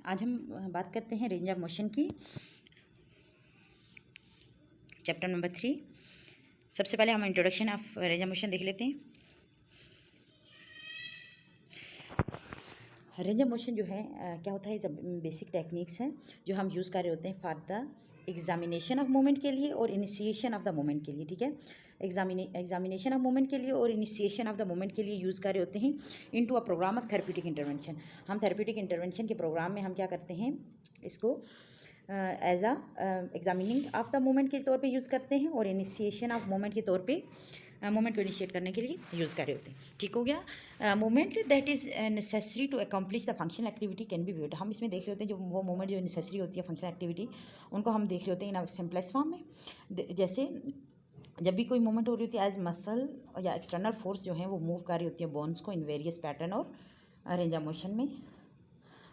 आज हम बात करते हैं रेंज ऑफ मोशन की, चैप्टर नंबर 3। सबसे पहले हम introduction of range of motion देख लेते हैं। रेंज ऑफ मोशन जो है क्या होता है, जब बेसिक टेक्निक्स हैं जो हम यूज़ कर रहे होते हैं for the examination of moment के लिए और इनिशिएशन ऑफ द मोमेंट के लिए। ठीक है, एग्जामिनेशन ऑफ मोमेंट के लिए और इनिशिएशन ऑफ द मोमेंट के लिए यूज़ कर रहे होते हैं into a program of therapeutic intervention. हम थेरेप्यूटिक इंटरवेंशन के प्रोग्राम में हम क्या करते हैं, इसको as a examining of the moment के तौर पे यूज़ करते हैं और इनिशिएशन ऑफ मोमेंट के तौर पे मोमेंट को इनिशिएट करने के लिए यूज़ कर रहे होते हैं। ठीक हो गया। Moment that is necessary to accomplish the functional activity can be viewed. हम इसमें देख रहे होते हैं जो वो मोमेंट जो नेसेसरी होती है फंक्शनल एक्टिविटी, उनको हम देख रहे होते हैं इन सिंपलेस्ट फॉर्म में। जैसे जब भी कोई मूवमेंट हो रही होती है एज मसल या एक्सटर्नल फोर्स जो है वो मूव कर रही होती है बोन्स को इन वेरियस पैटर्न और रेंज ऑफ मोशन में।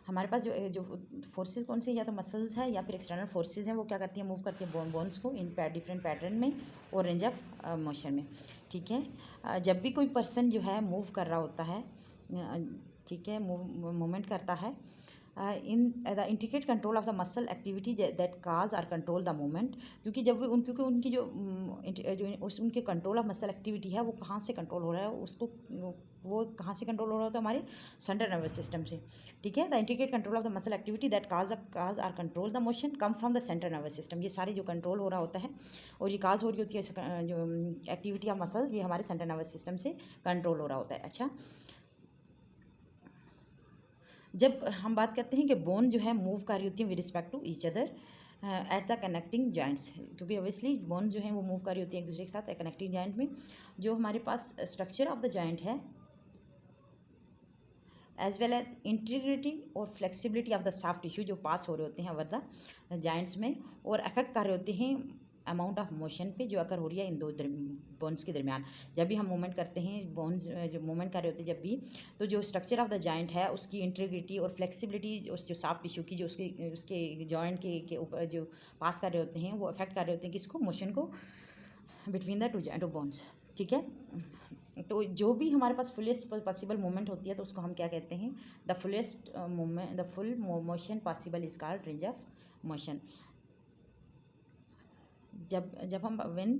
हमारे पास जो फोर्सेस कौन सी, या तो मसल्स है या फिर एक्सटर्नल फोर्सेस हैं, वो क्या करती हैं, मूव करती है बोन्स को इन डिफरेंट पैटर्न में और रेंज ऑफ मोशन में। ठीक है, जब भी कोई पर्सन जो है मूव कर रहा होता है, ठीक है, मूवमेंट करता है in the integrate control of the muscle activity that cause or control the movement. क्योंकि क्योंकि उनकी जो उनके कंट्रोल ऑफ मसल एक्टिविटी है वो कहाँ से कंट्रोल हो रहा है, उसको वो कहाँ से कंट्रोल हो रहा होता है, हमारे सेंट्रल नर्वस सिस्टम से। ठीक है, the integrate control of the muscle activity that cause or control the motion come from the central nervous system. ये सारे जो कंट्रोल हो रहा होता है और ये काज हो रही होती है जो एक्टिविटी ऑफ मसल, ये हमारे सेंट्रल नर्वस सिस्टम से कंट्रोल हो रहा होता है। अच्छा, जब हम बात करते हैं कि बोन जो है मूव कर रही होती है with respect to each other at the connecting joints, क्योंकि ऑब्वियसली बोन जो है वो मूव कर रही होती है एक दूसरे के साथ कनेक्टिंग जॉइंट में। जो हमारे पास स्ट्रक्चर ऑफ द जॉइंट है एज वेल एज इंटीग्रिटी और flexibility of the soft tissue जो पास हो रहे होते हैं ओवर द जॉइंट्स में और अफेक्ट कर रहे होते हैं अमाउंट ऑफ मोशन पे जो अकर हो रही है इन दो बोन्स के दरमियान। जब भी हम मूवमेंट करते हैं, बोन्स जो मूवमेंट कर रहे होते हैं जब भी, तो जो स्ट्रक्चर ऑफ द जॉइंट है उसकी इंटीग्रिटी और फ्लेक्सिबिलिटी उस जो सॉफ्ट टिश्यू की जो उसके जॉइंट के ऊपर जो पास कर रहे होते हैं वो अफेक्ट कर रहे होते हैं किसको, मोशन को बिटवीन द टू बोन्स। ठीक है, तो जो भी हमारे पास फुलेस्ट पॉसिबल मूवमेंट होती है तो उसको हम क्या कहते हैं, the fullest movement, the full motion possible is called range of motion. जब हम when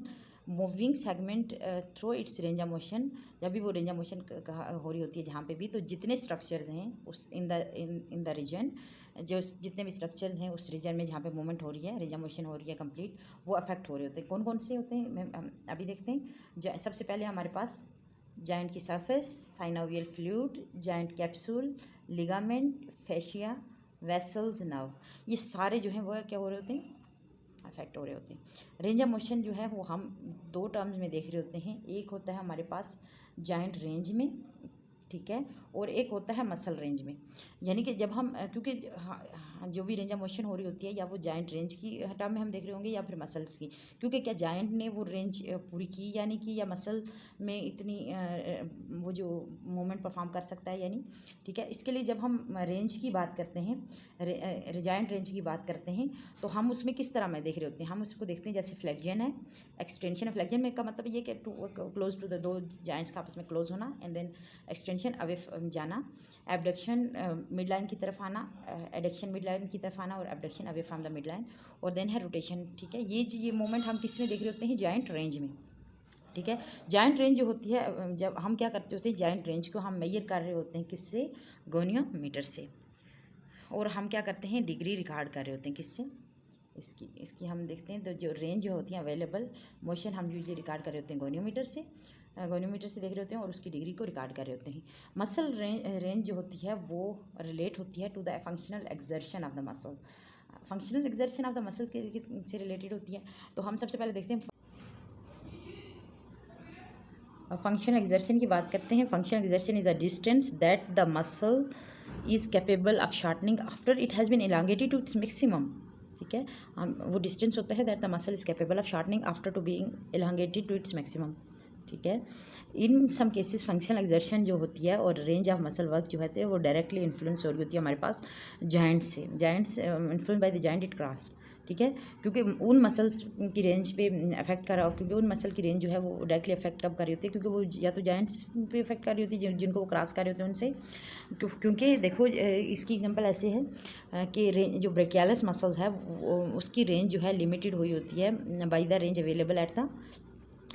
moving segment through it's range of motion, जब भी वो रेंज ऑफ मोशन हो रही होती है जहाँ पे भी, तो जितने स्ट्रक्चर्स हैं उस इन द रीजन, जो जितने भी स्ट्रक्चर्स हैं उस रीजन में जहाँ पे मूवमेंट हो रही है, रेंज ऑफ मोशन हो रही है कंप्लीट, वो अफेक्ट हो रहे होते हैं। कौन कौन से होते हैं हम अभी देखते हैं। सबसे पहले हमारे पास जॉइंट की surface, synovial fluid, joint capsule, ligament, fascia, vessels, nerve, ये सारे जो हैं वो क्या हो रहे होते हैं, अफेक्ट हो रहे होते हैं। रेंज ऑफ मोशन जो है वो हम दो टर्म्स में देख रहे होते हैं। एक होता है हमारे पास जॉइंट रेंज में, ठीक है, और एक होता है मसल रेंज में। यानी कि जब हम क्योंकि जो भी रेंज ऑफ मोशन हो रही होती है या वो जॉइंट रेंज की टर्म में हम देख रहे होंगे या फिर मसल्स की, क्योंकि क्या जॉइंट ने वो रेंज पूरी की यानी कि, या मसल में इतनी वो जो मूवमेंट परफॉर्म कर सकता है यानी। ठीक है, इसके लिए जब हम रेंज की बात करते हैं, जॉइंट रेंज की बात करते हैं, तो हम उसमें किस तरह में देख रहे होते हैं, हम उसको देखते हैं जैसे फ्लेक्जन है, एक्सटेंशन। फ्लेक्जन में का मतलब ये कि क्लोज टू द दो जॉइंट्स का आपस में क्लोज होना, एंड देन एक्सटेंशन अवे जाना, एबडक्शन मिड लाइन की तरफ आना, एडक्शन मिड लाइन की तरफ आना और abduction away from the mid line, और देन है रोटेशन। ठीक है, ये मोमेंट हम किस में देख रहे होते हैं, जॉइंट रेंज में। ठीक है, जॉइंट रेंज जो होती है, जब हम क्या करते होते हैं, जॉइंट रेंज को हम मेजर कर रहे होते हैं किससे, गोनियोमीटर से, और हम क्या करते हैं, डिग्री रिकॉर्ड कर रहे होते हैं किससे, इसकी हम देखते हैं। तो जो रेंज जो होती है अवेलेबल मोशन हम यूजली रिकॉर्ड कर रहे होते हैं गोनियोमीटर से देख रहे होते हैं और उसकी डिग्री को रिकॉर्ड कर रहे होते हैं। मसल रेंज जो होती है वो रिलेट होती है to the functional exertion of the muscle. Functional exertion of the muscle से रिलेटेड होती है। तो हम सबसे पहले देखते हैं फंक्शनल एक्सर्शन की बात करते हैं। Functional exertion is a distance that the muscle is capable of shortening after it has been elongated to its maximum. ठीक है, वो डिस्टेंस होता है that the muscle is capable of shortening after to being elongated to its maximum. ठीक है, in some cases functional exertion जो होती है और रेंज ऑफ मसल वर्क जो होते हैं वो डायरेक्टली इन्फ्लुएंस हो रही होती है हमारे पास जॉइंट से। Joints influence by the joint it cross. ठीक है, क्योंकि उन मसल्स की रेंज पे अफेक्ट कर रहा हो, क्योंकि उन मसल की रेंज जो है वो डायरेक्टली अफेक्ट कब कर रही होती है, क्योंकि वो या तो जॉइंट्स पे अफेक्ट कर रही होती है जिनको वो क्रॉस कर रहे होते हैं उनसे, क्योंकि देखो इसकी एग्जांपल ऐसे है कि जो ब्रेकियालस मसल्स है उसकी रेंज जो है लिमिटेड हुई होती है by the range available at the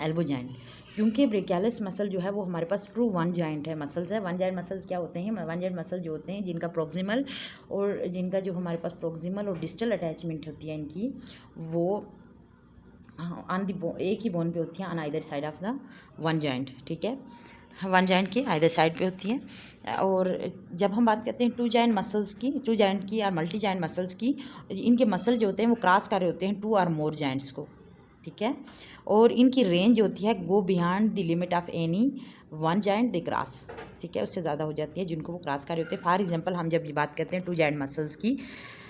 elbow joint, क्योंकि ब्रेकियालस मसल जो है वो हमारे पास ट्रू वन जॉइंट है मसल्स है। वन जॉइंट मसल्स क्या होते हैं? वन जॉइंट मसल जो होते हैं जिनका प्रोक्सिमल और जिनका जो हमारे पास प्रोक्सिमल और डिस्टल अटैचमेंट होती है इनकी, वो ऑन दी एक ही बोन पे होती हैं on either side of the one joint, ठीक है, वन जॉइंट के आइदर साइड पे होती हैं। और जब हम बात करते हैं टू जॉइंट मसल्स की, टू जॉइंट की या मल्टी जॉइंट मसल्स की, इनके मसल जो होते हैं वो क्रॉस कर रहे होते हैं टू और मोर जॉइंट्स को, ठीक है, और इनकी रेंज होती है go beyond the limit of any one joint the cross, ठीक है, उससे ज़्यादा हो जाती है जिनको वो क्रॉस कर रहे होते हैं। फॉर एग्जांपल हम जब बात करते हैं टू जॉइंट मसल्स की,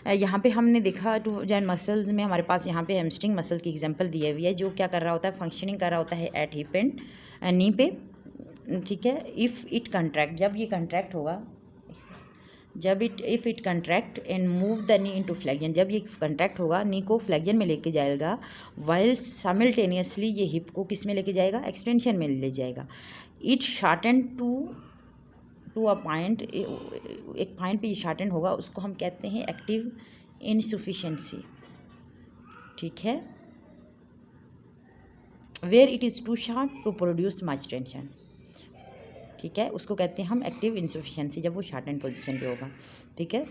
यहाँ पे हमने देखा टू जॉइंट मसल्स में हमारे पास यहाँ पे हैमस्ट्रिंग मसल की एग्जांपल दी हुई है, जो क्या कर रहा होता है, फंक्शनिंग कर रहा होता है एट हिप एंड नी पे, ठीक है। इफ़ इट कंट्रैक्ट, जब ये कंट्रैक्ट होगा, जब if it contract and move the knee into flexion, जब ये कंट्रैक्ट होगा नी को फ्लेक्जन में लेके जाएगा, वाइल साइमल्टेनियसली ये हिप को किस में लेके जाएगा, एक्सटेंशन में ले जाएगा। It shorten to a point, एक पॉइंट पे ये शॉर्टन होगा, उसको हम कहते हैं एक्टिव इनसफिशिएंसी, ठीक है, where it is too short to produce much tension, ठीक है, उसको कहते हैं हम एक्टिव इनसफिशिएंसी जब वो शॉर्ट एंड पोजीशन पे होगा, ठीक है।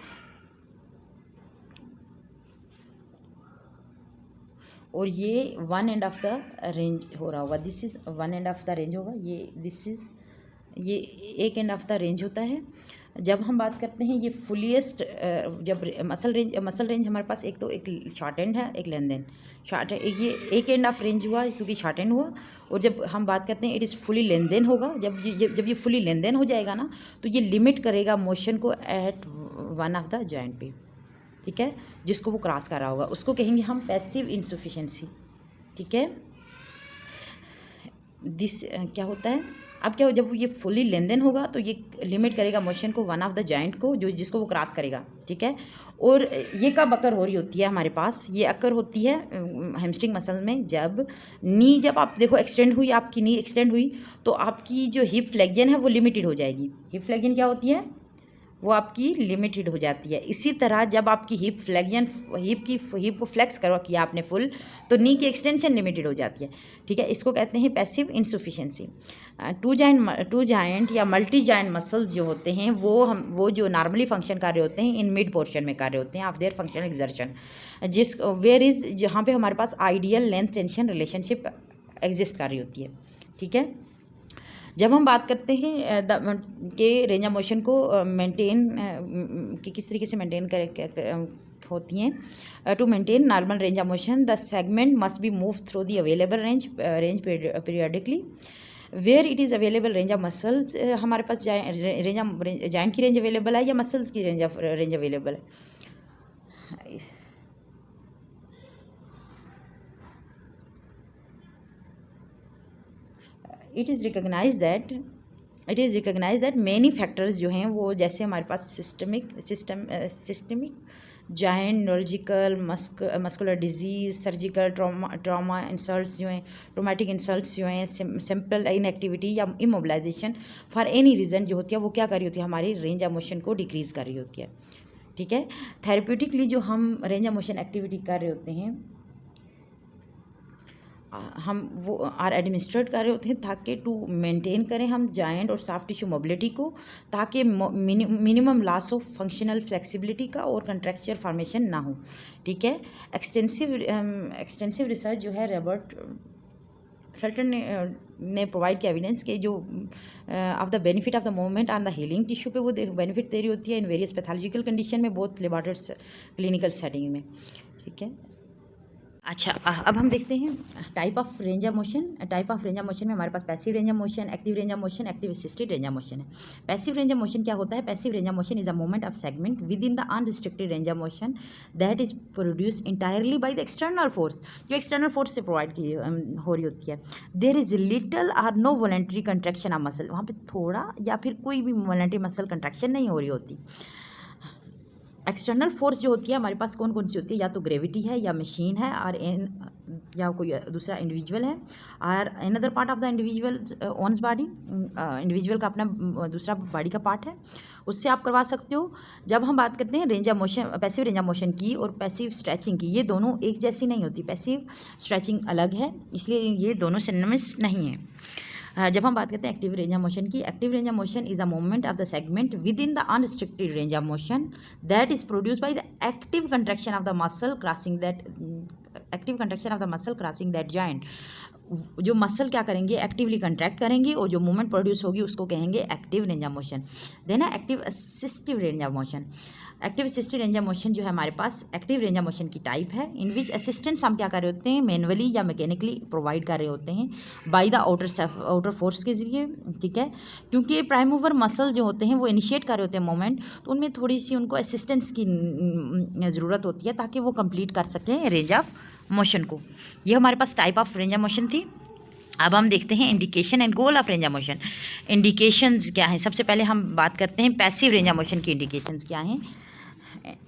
और ये one end of the range हो रहा होगा, this is one end of the range होगा, ये दिस इज़ ये एक एंड ऑफ द रेंज होता है। जब हम बात करते हैं ये फुलीएस्ट, जब मसल रेंज हमारे पास एक तो एक शॉर्ट एंड है, एक लेंथ एंड, शॉर्ट ये एक एंड ऑफ रेंज हुआ क्योंकि शॉर्ट एंड हुआ, और जब हम बात करते हैं it is fully length and होगा, जब ये फुली लेंथ एंड हो जाएगा ना, तो ये लिमिट करेगा मोशन को at one of the joint पे, ठीक है, जिसको वो क्रॉस कर रहा होगा, उसको कहेंगे हम पैसिव इनसफिशिएंसी, ठीक है। दिस क्या होता है, अब क्या हो, जब ये फुली लेनदेन होगा तो ये लिमिट करेगा मोशन को वन ऑफ द जॉइंट को, जो जिसको वो क्रॉस करेगा, ठीक है। और ये कब अकर हो रही होती है हमारे पास, ये अकर होती है हैमस्ट्रिंग मसल में, जब नी, जब आप देखो एक्सटेंड हुई, आपकी नी एक्सटेंड हुई, तो आपकी जो हिप फ्लेक्जन है वो लिमिटेड हो जाएगी। हिप फ्लेक्जन क्या होती है, वो आपकी लिमिटेड हो जाती है। इसी तरह जब आपकी हिप फ्लेक्जन, हिप को फ्लेक्स करो किया आपने फुल, तो नी की एक्सटेंशन लिमिटेड हो जाती है, ठीक है, इसको कहते हैं पैसिव इनसफिशिएंसी। टू जॉइंट या मल्टी जॉइंट मसल्स जो होते हैं वो जो नॉर्मली फंक्शन कर रहे होते हैं इन मिड पोर्शन में कर रहे होते हैं ऑफ देयर फंक्शनल एक्सर्शन, जिस वेयर इज़ जहाँ पे हमारे पास ideal length tension relationship exist कर रही होती है, ठीक है। जब हम बात करते हैं कि रेंज ऑफ मोशन को मेंटेन कि किस तरीके से मेंटेन होती हैं, to maintain normal range of motion the segment must be move through the available range periodically, where it is available range of muscles, हमारे पास जॉइंट की रेंज अवेलेबल है या मसल्स की रेंज अवेलेबल है। It is recognise that many factors जो हैं वो, जैसे हमारे पास systemic joint, neurological, muscular disease, surgical trauma insults जो हैं, ट्रोमेटिक इंसल्ट्स जो हैं, सिंपल इनएक्टिविटी या इमोबिलाइजेशन फॉर एनी रीज़न जो होती है वो क्या कर रही होती है, हमारी रेंज ऑफ मोशन को डिक्रीज़ कर रही होती है, ठीक है। थेरेप्यूटिकली जो हम रेंज ऑफ मोशन एक्टिविटी कर रहे होते हैं, हम वो आर एडमिनिस्ट्रेट कर रहे होते हैं ताकि टू मेंटेन करें हम जॉइंट और सॉफ्ट टिश्यू मोबिलिटी को, ताकि minimum loss of functional flexibility का और कंट्रैक्चर फॉर्मेशन ना हो, ठीक है। एक्सटेंसिव रिसर्च जो है रॉबर्ट शेल्टन ने प्रोवाइड किया एविडेंस के जो of the benefit of the movement on the healing tissue पे वो बेनिफिट दे रही होती है इन वेरियस पैथोलॉजिकल कंडीशन में, बोथ लेबोरेटरी क्लिनिकल सेटिंग में, ठीक है। अच्छा, अब हम देखते हैं type of range of motion. Type of range of motion में हमारे पास passive range of motion, active range of motion, active assisted range of motion है। पैसिव रेंज ऑफ मोशन क्या होता है? Passive range of motion is a movement of segment within the unrestricted range of motion that is produce entirely by the external force, जो external force से provide की हो रही होती है। There is little or no voluntary contraction of muscle, वहाँ पे थोड़ा या फिर कोई भी वॉलंटरी मसल कंट्रैक्शन नहीं हो रही होती। एक्सटर्नल फोर्स जो होती है हमारे पास कौन कौन सी होती है, या तो ग्रेविटी है, या मशीन है, और या कोई दूसरा इंडिविजुअल है, और another part of the individual owns body, individual का अपना दूसरा बॉडी का पार्ट है, उससे आप करवा सकते हो। जब हम बात करते हैं range of motion, passive range of motion की और पैसिव स्ट्रेचिंग की, ये दोनों एक जैसी नहीं होती, पैसिव स्ट्रेचिंग अलग है, इसलिए ये दोनों सिनोनिमस नहीं है। जब हम बात करते हैं एक्टिव रेंज ऑफ मोशन की, active range of motion is a movement of the segment within the unrestricted range of motion that is produce by the active contraction of the muscle crossing that, active contraction of the muscle crossing that joint. जो muscle क्या करेंगे, actively contract करेंगे, और जो movement produce होगी उसको कहेंगे active range of motion. Then है active assistive range of motion. Active assistive range of motion जो है हमारे पास एक्टिव रेंज ऑफ मोशन की टाइप है, इन विच असिस्टेंस हम क्या कर रहे होते हैं, मैनुअली या मैकेनिकली प्रोवाइड कर रहे होते हैं बाय द आउटर फोर्स के जरिए, ठीक है। क्योंकि प्राइम मूवर मसल जो होते हैं वो इनिशिएट कर रहे होते हैं मूवमेंट, तो उनमें थोड़ी सी उनको असिस्टेंस की ज़रूरत होती है ताकि वो कंप्लीट कर सकें रेंज ऑफ मोशन को। ये हमारे पास type of range of motion थी। अब हम देखते हैं indication and goal of range of motion. Indications क्या हैं, सबसे पहले हम बात करते हैं पैसिव रेंज ऑफ मोशन की इंडिकेशंस क्या हैं।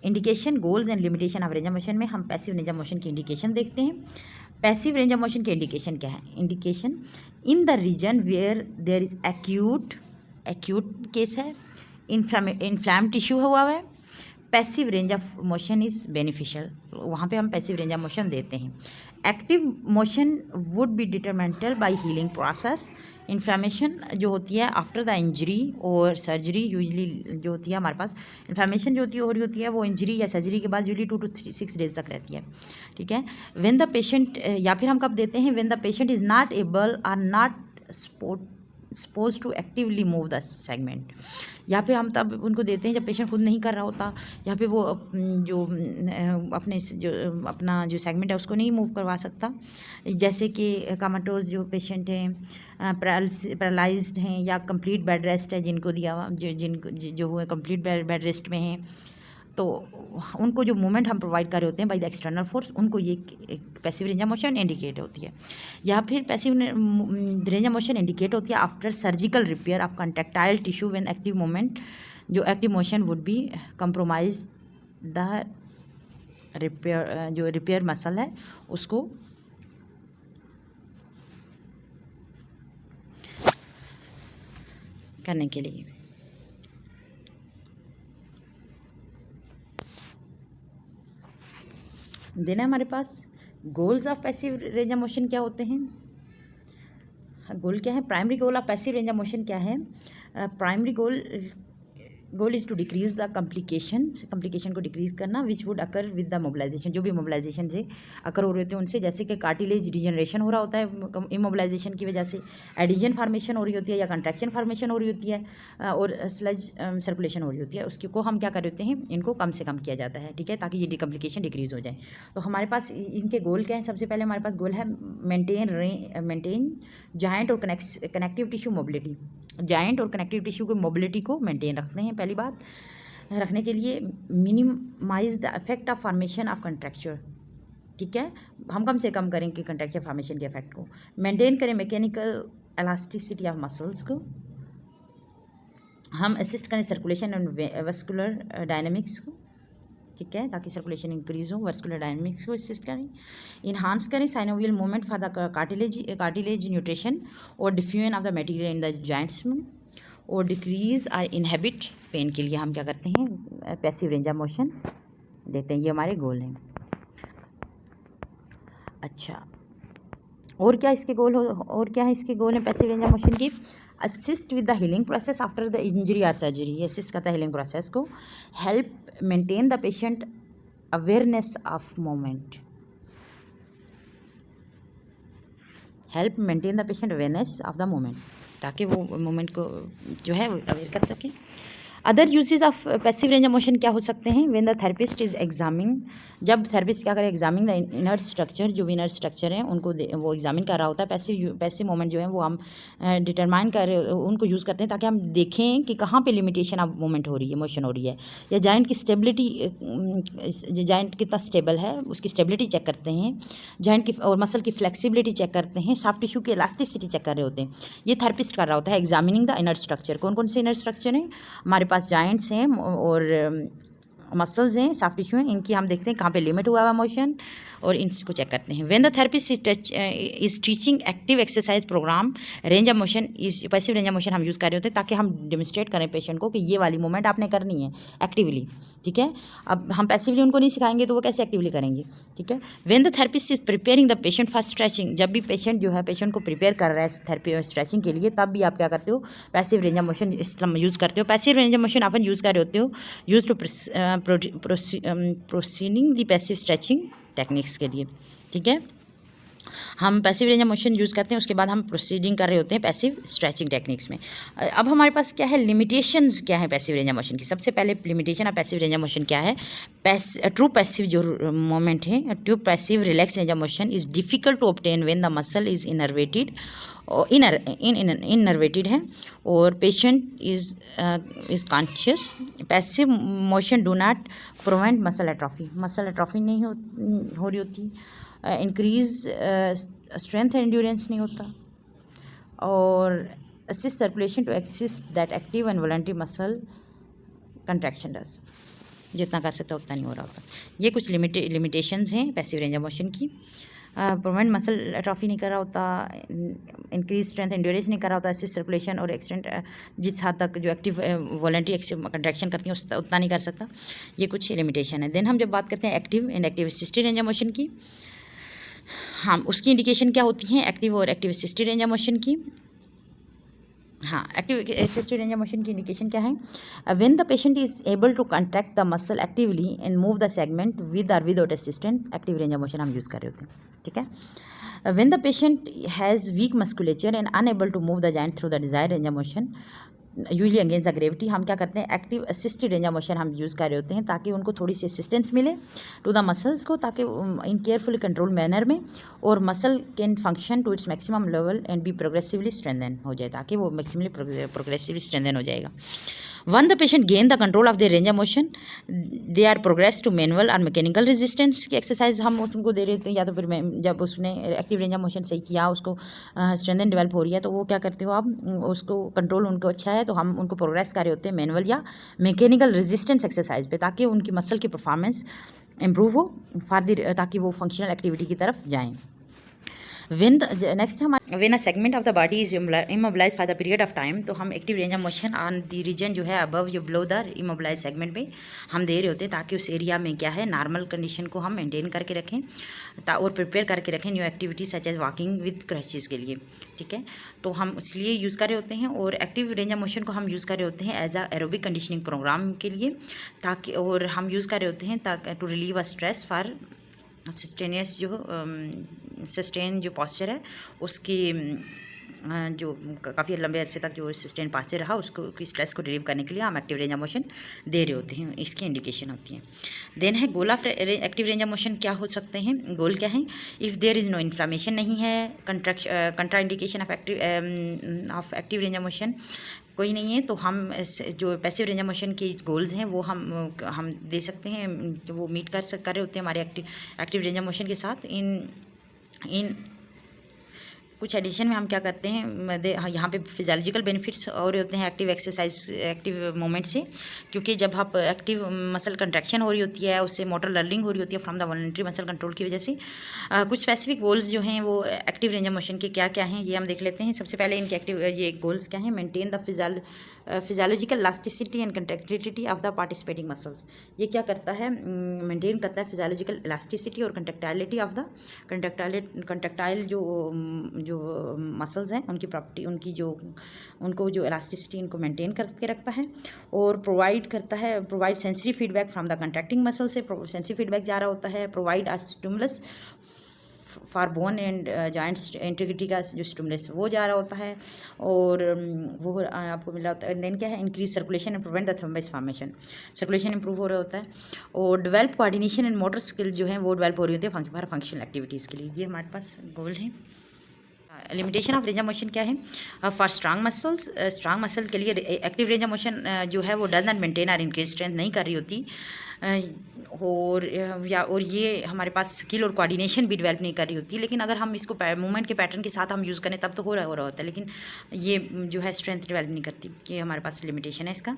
Indication, goals and limitation of range of motion में हम पैसिव रेंज ऑफ मोशन की इंडिकेशन देखते हैं। पैसिव रेंज ऑफ मोशन की इंडिकेशन क्या है, indication in the region where there is acute case है, इन्फ्लाम टिश्यू हुआ है, passive range of motion is beneficial, वहाँ पे हम पैसिव रेंज ऑफ मोशन देते हैं। Active motion would be detrimental by healing process. Inflammation जो होती है आफ्टर द इंजरी और सर्जरी, यूजली जो होती है हमारे पास इन्फ्लामेशन जो हो रही होती है वो इंजरी या सर्जरी के बाद यूजली 2 to 6 डेज तक रहती है, ठीक है। व्हेन द पेशेंट, या फिर हम कब देते हैं, when the patient is not able और not suppose to actively move the segment, या फिर हम तब उनको देते हैं जब पेशेंट खुद नहीं कर रहा होता, या फिर वो जो अपना जो सेगमेंट है उसको नहीं मूव करवा सकता, जैसे कि कामाटोज जो पेशेंट हैं, पैरालाइज्ड हैं, या कंप्लीट बेड रेस्ट है जिनको दिया हुआ, जो हुए कंप्लीट बेड रेस्ट में हैं, तो उनको जो मूवमेंट हम प्रोवाइड कर रहे होते हैं बाय द एक्सटर्नल फोर्स, उनको ये passive range of motion indicate होती है। या फिर passive range of motion indicate होती है after surgical repair of contractile tissue when active movement, जो active motion would be compromise the repair, जो रिपेयर मसल है उसको करने के लिए। देना हमारे पास goals of passive range of motion क्या होते हैं। गोल क्या है, primary goal of passive range of motion क्या है। Primary goal is to decrease the complication को डिक्रीज करना, which would occur with the mobilization, जो भी मोबिलाइजेशन से अकर हो रहे होते हैं उनसे, जैसे कि कार्टिलेज डिजनरेशन हो रहा होता है इमोबिलाइजेशन की वजह से, एडिजन फार्मेशन हो रही होती है या कंट्रैक्शन फार्मेशन हो रही होती है, और स्लज सर्कुलेशन हो रही होती है, उसकी को हम क्या कर रहे होते हैं, इनको कम से कम किया जाता है, ठीक है, ताकि ये डिकम्प्लिकेशन डिक्रीज हो जाए। तो हमारे पास इनके गोल क्या है, सबसे पहले हमारे पास गोल है मेंटेन जॉइंट और कनेक्टिव टिश्यू मोबिलिटी। जॉइंट और कनेक्टिव टिश्यू की मोबिलिटी को मेंटेन रखते हैं, पहली बात रखने के लिए minimise the effect of formation of contracture, ठीक है, हम कम से कम करेंगे कंट्रैक्चर फॉर्मेशन के इफेक्ट को, मेंटेन करें मैकेनिकल एलास्टिसिटी ऑफ मसल्स को, हम असिस्ट करें सर्कुलेशन एंड वेस्कुलर डायनामिक्स को, ठीक है, ताकि सर्कुलेशन इंक्रीज हो, वर्सकुलर डायनामिक्स को असिस्ट करें, इन्हांस करें synovial movement for the cartilage nutrition और diffusion of the material in the joints में, और डिक्रीज और इनहेबिट पेन के लिए हम क्या करते हैं, पैसिव रेंज ऑफ मोशन देते हैं। ये हमारे गोल हैं। अच्छा, और क्या इसके गोल हो, और क्या है इसके गोल हैं पैसिव रेंज ऑफ मोशन की। Assist with the healing process after the injury और सर्जरी, ये असिस्ट करता है हीलिंग प्रोसेस को। Help maintain the patient awareness of moment, help maintain the patient awareness of the moment, ताकि वो moment को जो है अवेयर कर सकें। Other uses of passive range of motion क्या हो सकते हैं, when the therapist is examining, जब थेरेपिस्ट क्या करे, एग्जामिंग द इनर स्ट्रक्चर, जो भी इनर स्ट्रक्चर हैं उनको वो एग्जामिन कर रहा होता है। पैसिव मोमेंट जो है वो हम डिटरमाइन कर उनको यूज़ करते हैं ताकि हम देखें कि कहाँ पे लिमिटेशन ऑफ मोमेंट हो रही है, मोशन हो रही है, या जॉइंट की स्टेबिलिटी, जॉइंट कितना स्टेबल है उसकी स्टेबिलिटी चेक करते हैं, जॉइंट की और मसल की फ्लेक्सिबिलिटी चेक करते हैं, सॉफ्ट टिश्यू की इलास्टिसिटी चेक कर रहे होते हैं। ये थेरेपिस्ट कर रहा होता है एग्जामिनिंग द इनर स्ट्रक्चर। कौन कौन से इनर स्ट्रक्चर हैं हमारे पास, जॉइंट्स हैं और मसल्स हैं, सॉफ्ट टिश्यू हैं, इनकी हम देखते हैं कहाँ पे लिमिट हुआ हुआ मोशन, और इसको चेक करते हैं। When the therapist is teaching active exercise program, range of motion is passive range of motion हम यूज़ कर रहे होते हैं ताकि हम डेमोस्ट्रेट करें पेशेंट को कि ये वाली मूवमेंट आपने करनी है एक्टिवली, ठीक है। अब हम पैसिवली उनको नहीं सिखाएंगे तो वो कैसे एक्टिवली करेंगे, ठीक है। When the therapist is preparing the patient for stretching, जब भी पेशेंट जो है पेशेंट को प्रिपेयर कर रहा है थेरेपी स्ट्रेचिंग के लिए, तब भी आप क्या करते हो, passive range of motion use करते हो। Passive range of motion often use कर रहे होते हो use to proceeding the passive stretching techniques के लिए, ठीक है। हम passive range of motion use करते हैं, उसके बाद हम प्रोसीडिंग कर रहे होते हैं पैसिव स्ट्रेचिंग टेक्निक्स में। अब हमारे पास क्या है, लिमिटेशंस क्या है पैसिव रेंज ऑफ मोशन की। सबसे पहले limitation of passive range of motion क्या है, ट्रू पैसिव जो मोमेंट है, true passive relax range of motion is difficult to obtain when the muscle is innervated innervated है और patient is conscious. Passive motion do not prevent muscle atrophy नहीं हो रही होती, इंक्रीज स्ट्रेंथ एंड एंड्योरेंस नहीं होता, और assist circulation to axis that active and voluntary muscle contraction does, जितना कर सकता उतना नहीं हो रहा होता। ये कुछ लिमिटेशंस हैं पैसिव रेंज ऑफ मोशन की। प्रिवेंट मसल एट्रोफी नहीं कर रहा होता, इंक्रीज स्ट्रेंथ एंड्योरेंस नहीं कर रहा होता, असिस्ट सर्कुलेशन और एक्सटेंट जिस हद तक जो एक्टिव वॉलंटरी कंट्रैक्शन करती हैं उतना नहीं कर सकता। ये कुछ लिमिटेशन है। देन हम जब बात करते हैं active and active assisted range of motion की, हम उसकी इंडिकेशन क्या होती हैं, एक्टिव और active assisted range of motion की। हाँ, active assisted range of motion की इंडिकेशन क्या है, when the patient is able to contract the muscle actively and move the segment with और without assistant, active range of motion हम use कर रहे होते हैं, ठीक है। When the patient has week musculature and unable to move the joint through the desired range of motion usually against the gravity, हम क्या करते हैं, active assisted range of motion हम यूज़ कर रहे होते हैं ताकि उनको थोड़ी सी असिस्टेंस मिले टू द मसल्स को, ताकि इन केयरफुली कंट्रोल मैनर में, और muscle can function to its maximum level and be progressively strengthen हो जाए, ताकि वो मैक्सिमली प्रोग्रेसिवली स्ट्रेंथन हो जाएगा। One the patient gain the control of the range of motion, they are progress to manual और mechanical resistance की exercise हम उनको दे रहे होते हैं, या तो फिर जब उसने एक्टिव रेंज ऑफ मोशन सही किया, उसको स्ट्रेंथन डेवलप हो रही है, तो वो क्या करते हो आप, उसको कंट्रोल उनको अच्छा है तो हम उनको प्रोग्रेस कर रहे होते हैं मैनुअल या मैकेनिकल रेजिस्टेंस एक्सरसाइज पे, ताकि उनकी मसल की परफॉर्मेंस इंप्रूव हो ताकि वो फंक्शनल एक्टिविटी की तरफ जाएँ। नेक्स्ट हमारा when a segment of the body is immobilize for the period of time, तो हम active range of motion on the region जो है अबव या बिलो द इमोबिलाइज सेगमेंट में हम दे रहे होते हैं, ताकि उस एरिया में क्या है, नॉर्मल कंडीशन को हम मेंटेन करके रखें और प्रिपेयर करके रखें new activity such as walking with crutches के लिए, ठीक है। तो हम इसलिए यूज़ कर रहे होते हैं, और एक्टिव रेंज ऑफ मोशन को हम यूज़ कर रहे होते हैं as a aerobic conditioning program के लिए, ताकि, और हम यूज़ कर रहे होते हैं ताकि to relieve a stress for sustained sustain जो पॉस्चर है उसकी जो काफ़ी लंबे अरसे तक जो सस्टेन पॉस्चर रहा उसको स्ट्रेस को रिलीव करने के लिए हम एक्टिव रेंज ऑफ मोशन दे रहे होते हैं, इसकी इंडिकेशन होती है। देन है goal of active range of motion क्या हो सकते हैं, गोल क्या है, if there is no inflammation नहीं है, contraindication of active range of motion कोई नहीं है, तो हम जो पैसिव रेंज ऑफ मोशन के गोल्स हैं वो हम दे सकते हैं, वो मीट कर रहे होते हैं हमारे एक्टिव रेंज ऑफ मोशन के साथ। इन कुछ एडिशन में हम क्या करते हैं, यहाँ पे फिजियोलॉजिकल बेनिफिट्स और होते हैं एक्टिव एक्सरसाइज एक्टिव मोमेंट से, क्योंकि जब आप एक्टिव मसल कंट्रैक्शन हो रही होती है, उससे मोटर लर्निंग हो रही होती है from the voluntary muscle control की वजह से। कुछ स्पेसिफिक गोल्स जो हैं वो एक्टिव रेंज ऑफ मोशन के क्या क्या हैं ये हम देख लेते हैं। सबसे पहले इनके एक्टिव ये गोल्स क्या हैं, maintain the physiological elasticity and contractility of the participating muscles, ये क्या करता है, मेंटेन करता है फिजियोलॉजिकल इलास्टिसिटी और कंट्रैक्टाइलिटी ऑफ द कंट्रैक्टाइल जो मसल्स हैं उनकी प्रॉपर्टी उनको जो इलास्टिसिटी इनको मेंटेन करके रखता है, और provide sensory feedback from the contracting muscle से सेंसरी फीडबैक जा रहा होता है, provide a stimulus for bone and joints integrity का जो स्टिमुलस वो जा रहा होता है, और वो आपको मिला होता है। देन क्या है, increase circulation and prevent the thrombus formation, circulation improve हो रहा होता है, और develop coordination and motor skill जो है वो डेवलप हो रही होती है फॉर फंक्शनल एक्टिविटीज़ के लिए। ये हमारे पास गोल है। Limitation of range of motion क्या है, फॉर स्ट्रांग मसल के लिए एक्टिव रेंज ऑफ मोशन जो है वो डज नॉट मेंटेन और इंक्रीज स्ट्रेंथ नहीं कर रही होती, और ये हमारे पास स्किल और कोऑर्डिनेशन भी डेवलप नहीं कर रही होती। लेकिन अगर हम इसको मूवमेंट के पैटर्न के साथ हम यूज़ करें तब तो हो रहा होता है, लेकिन ये जो है स्ट्रेंथ डेवलप नहीं करती, ये हमारे पास लिमिटेशन है इसका।